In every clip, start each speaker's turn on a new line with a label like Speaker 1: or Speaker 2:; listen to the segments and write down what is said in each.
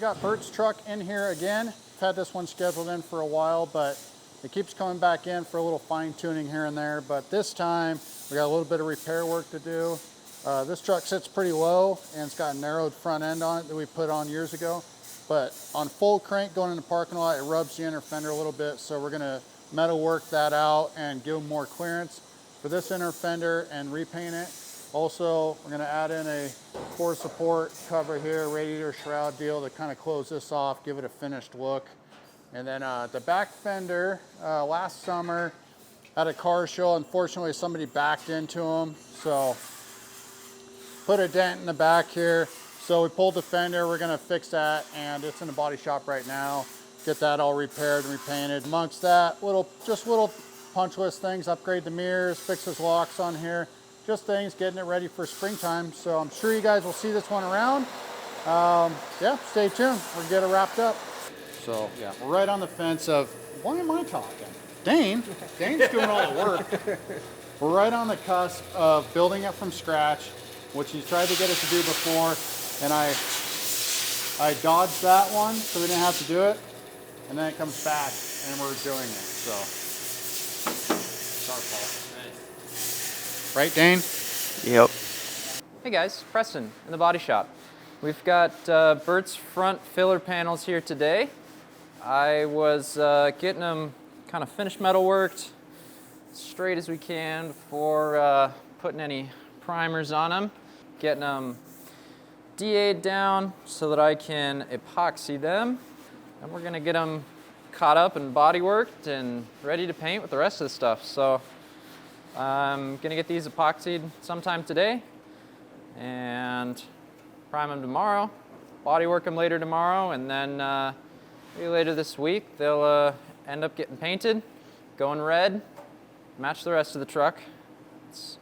Speaker 1: got Bert's truck in here again. I've had this one scheduled in for a while, but it keeps coming back in for a little fine tuning here and there. But this time we got a little bit of repair work to do. This truck sits pretty low and it's got a narrowed front end on it that we put on years ago. But on full crank going in the parking lot, it rubs the inner fender a little bit. So we're gonna metal work that out and give them more clearance for this inner fender and repaint it. Also, we're gonna add in a core support cover here, radiator shroud deal to kind of close this off, give it a finished look. And then the back fender, last summer at a car show, unfortunately somebody backed into them. So put a dent in the back here. So we pulled the fender, we're gonna fix that, and it's in the body shop right now. Get that all repaired and repainted. Amongst that, just little punch list things, upgrade the mirrors, fix his locks on here, just things, getting it ready for springtime. So I'm sure you guys will see this one around. Yeah, stay tuned, we'll get it wrapped up. So yeah, we're right on the fence of, why am I talking? Dane's doing all the work. We're right on the cusp of building it from scratch, which he tried to get us to do before, and I dodged that one so we didn't have to do it, and then it comes back and we're doing it. So it's our fault. Nice. Right, Dane?
Speaker 2: Yep.
Speaker 3: Hey guys, Preston in the body shop. We've got Bert's front filler panels here today. I was getting them kind of finished metal worked straight as we can before putting any primers on them. Getting them DA'd down so that I can epoxy them. And we're gonna get them caught up and body worked and ready to paint with the rest of the stuff. So I'm gonna get these epoxied sometime today and prime them tomorrow, body work them later tomorrow, and then maybe later this week they'll end up getting painted, going red, match the rest of the truck. It's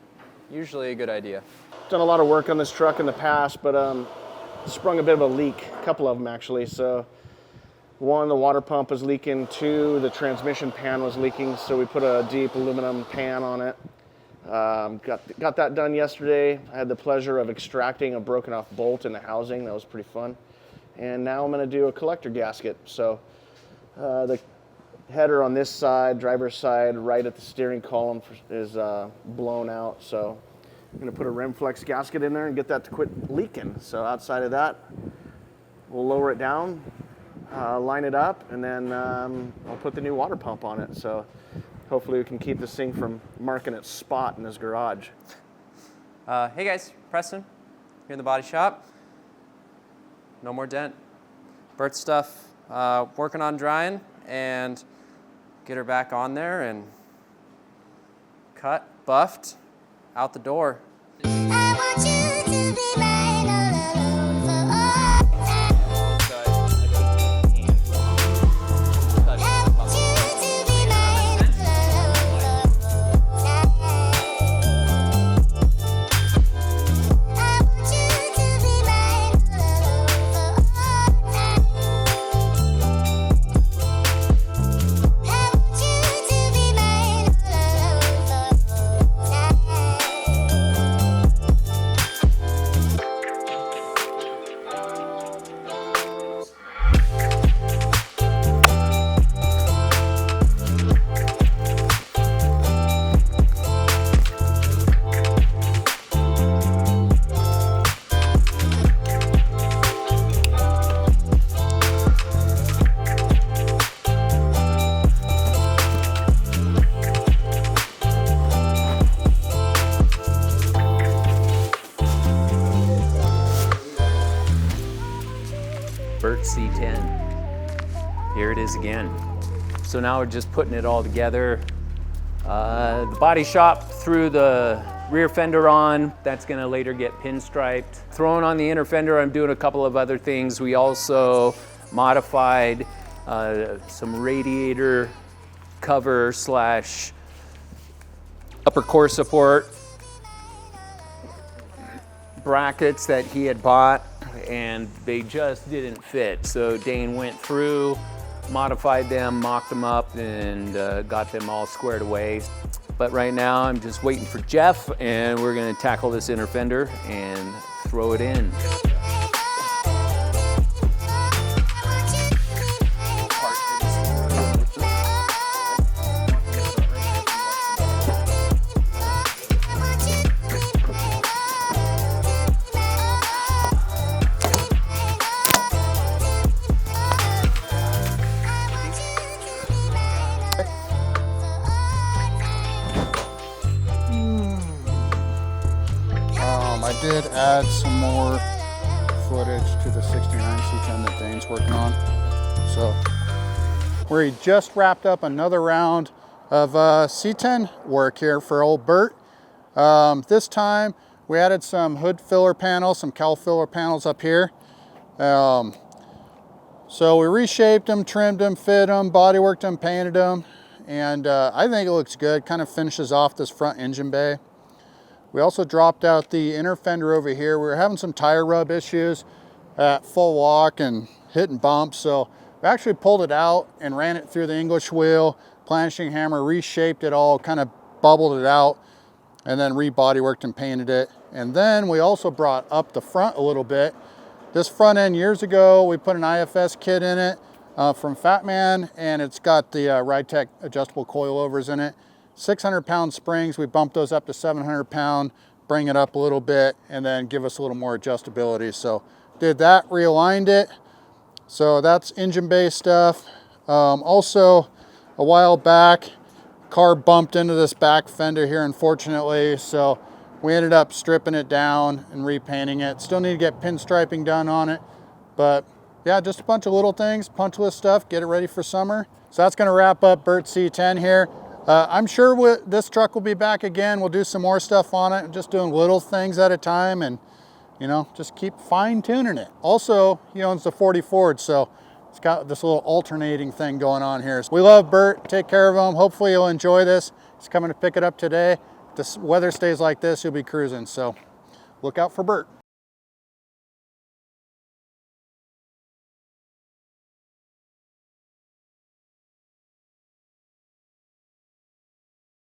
Speaker 3: usually a good idea.
Speaker 4: Done a lot of work on this truck in the past, but sprung a bit of a leak, a couple of them actually. So one, the water pump was leaking, two, the transmission pan was leaking, so we put a deep aluminum pan on it. Got that done yesterday. I had the pleasure of extracting a broken off bolt in the housing. That was pretty fun. And now I'm gonna do a collector gasket. So the header on this side, driver's side, right at the steering column is blown out. So I'm gonna put a Remflex gasket in there and get that to quit leaking. So outside of that, we'll lower it down, line it up, and then I'll put the new water pump on it. So hopefully we can keep this thing from marking its spot in his garage.
Speaker 3: Hey guys, Preston here in the body shop. No more dent. Bert stuff working on drying, and get her back on there and cut, buffed, out the door.
Speaker 5: I want you to be mine all alone for all time. I want you to be mine all alone for all time. I want you to be mine all alone for all time. I want you to be mine all alone for all time.
Speaker 6: Bert C10. Here it is again. So now we're just putting it all together. The body shop threw the rear fender on. That's gonna later get pinstriped. Throwing on the inner fender, I'm doing a couple of other things. We also modified some radiator cover slash upper core support brackets that he had bought, and they just didn't fit. So Dane went through, modified them, mocked them up, and got them all squared away. But right now I'm just waiting for Jeff, and we're gonna tackle this inner fender and throw it in.
Speaker 1: I did add some more footage to the 69 C10 that Dane's working on. So we just wrapped up another round of C10 work here for old Bert. This time we added some hood filler panels, some cowl filler panels up here. So we reshaped them, trimmed them, fit them, bodyworked them, painted them, and I think it looks good. Kind of finishes off this front engine bay. We also dropped out the inner fender over here. We were having some tire rub issues at full walk and hitting bumps, so we actually pulled it out and ran it through the English wheel, planishing hammer, reshaped it all, kind of bubbled it out, and then re-bodyworked and painted it. And then we also brought up the front a little bit. This front end, years ago, we put an IFS kit in it from Fatman, and it's got the Ride-Tech adjustable coilovers in it. 600-pound springs, we bumped those up to 700-pound, bring it up a little bit, and then give us a little more adjustability. So did that, realigned it. So that's engine bay stuff. Also, a while back, car bumped into this back fender here, unfortunately, so we ended up stripping it down and repainting it. Still need to get pinstriping done on it, but yeah, just a bunch of little things, punch list stuff, get it ready for summer. So that's gonna wrap up Bert C10 here. I'm sure this truck will be back again. We'll do some more stuff on it, just doing little things at a time, and you know, just keep fine tuning it. Also, he owns the 40 Ford, so it's got this little alternating thing going on here. So we love Bert, take care of him. Hopefully you'll enjoy this. He's coming to pick it up today. If the weather stays like this, you'll be cruising, so look out for Bert.